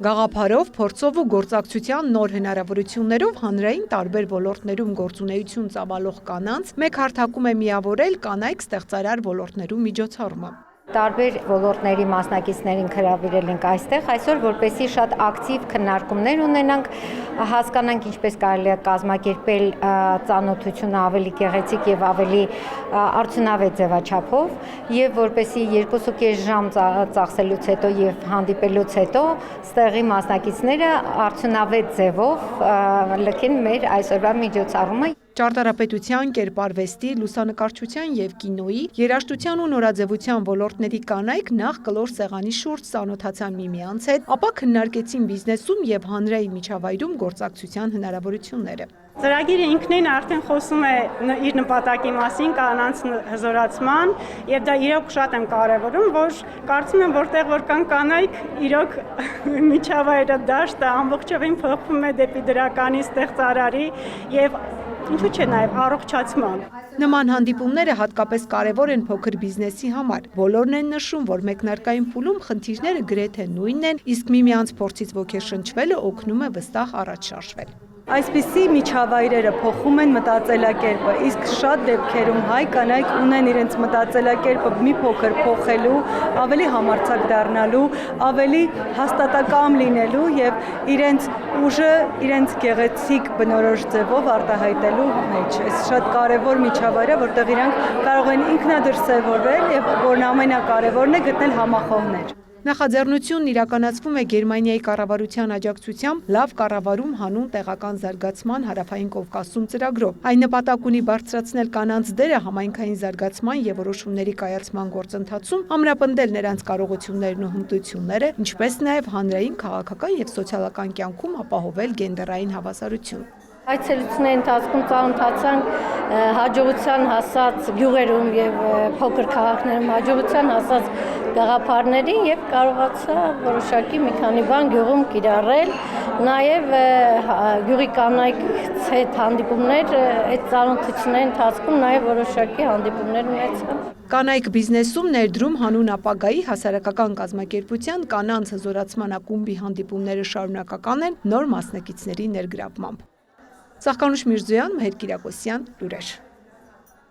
Գաղափարով, փորձով ու գործակցության նոր հնարավորություններով հանրային տարբեր ոլորտներում գործունեություն ծավալող կանանց մեկ հարթակում է միավորել կանայք ստեղծարար ոլորտներում միջոցառումը։ Տարբեր ոլորտների մասնակիցներին հրավիրել ենք այստեղ, այսօր որպեսզի շատ ակտիվ քննարկումներ ունենանք, հասկանանք ինչպես կարելի է կազմակերպել ծանոթությունը ավելի գեղեցիկ եւ ավելի արդյունավետ ձևաչափով, եւ որպեսզի 2.5 ժամ ծախսելուց հետո եւ հանդիպելուց հետո ստեղի մասնակիցները արդյունավետ ձևով լքեն մեր այսօրվա միջոցառումը։ Ճարտարապետության, կերպարվեստի, լուսանկարչության և կինոյի, երաժշտության ու նորաձևության ոլորտների կանայք նախ կլոր սեղանի շուրջ ծանոթացան միմյանց հետ, ապա քննարկեցին բիզնեսում և հանրային միջավայրում գործակցության հնարավորությունները։ Ծրագիրը ինքնին արդեն խոսում է իր նպատակի մասին, կանանց հզորացման, եւ դա իրոք շատ եմ կարևորում, որ կարծում եմ որտեղ որ կան կանայք, իրոք միջավայրը դաշտը ամբողջովին փոխվում է դեպի դրականի ստեղծարարի եւ ինչու՞ չէ նաեւ առողջացման։ Նման հանդիպումները հատկապես կարևոր են փոքր բիզնեսի համար։ Բոլորն են նշում, որ մեկնարկային փուլում խնդիրները գրեթե նույնն են, իսկ միմյանց փորձից ոգեշնչվելը օգնում է վստահ առաջ շարժվել։ Այսպիսի միջավայրերը փոխում են մտածելակերպը, իսկ շատ դեպքերում հայ կանայք ունեն իրենց մտածելակերպը մի փոքր փոխելու, ավելի համարձակ դառնալու, ավելի հաստատակամ լինելու եւ իրենց ուժը իրենց գեղեցիկ բնորոշ ձևով արտահայտելու մեջ։ Այս շատ կարևոր միջավայր է, որտեղ իրանք կարող են ինքնադրսևորվել եւ որն ամենակարևորն է գտնել համախոհներ։ Նախաձեռնությունն իրականացվում է Գերմանիայի կառավարության աջակցությամբ լավ կառավարում հանուն տեղական զարգացման Հարավային Կովկասում ծրագրով։ Այն նպատակ ունի բարձրացնել կանանց դերը համայնքային զարգացման եւ որոշումների կայացման գործընթացում, ամրապնդել նրանց կարողություններն ու հմտությունները, ինչպես նաեւ հանրային, քաղաքական եւ սոցիալական կյանքում ապահովել գենդերային հավասարություն։ Այցելությունների ընթացքում ծանոթացանք հաջողության հասած գյուղերում եւ փոքր քաղաքներում հաջողության հասած գաղափարների եւ կարողացա որոշակի մի քանի բան գյուղում կիրառել, նաեւ գյուղի կանայք հետ հանդիպումներ, այդ ծանոթությունների ընթացքում նաեւ որոշակի հանդիպումներ ունեցա։ Կանայք բիզնեսում ներդրում հանուն ապագայի հասարակական կազմակերպության կանանց հզորացման ակումբի հանդիպումները շարունակական են նոր մասնակիցների ներգրավմամբ։ Սաղկանուշ Միրզոյան, Մհեր Կիրակոսյան, լուրեր։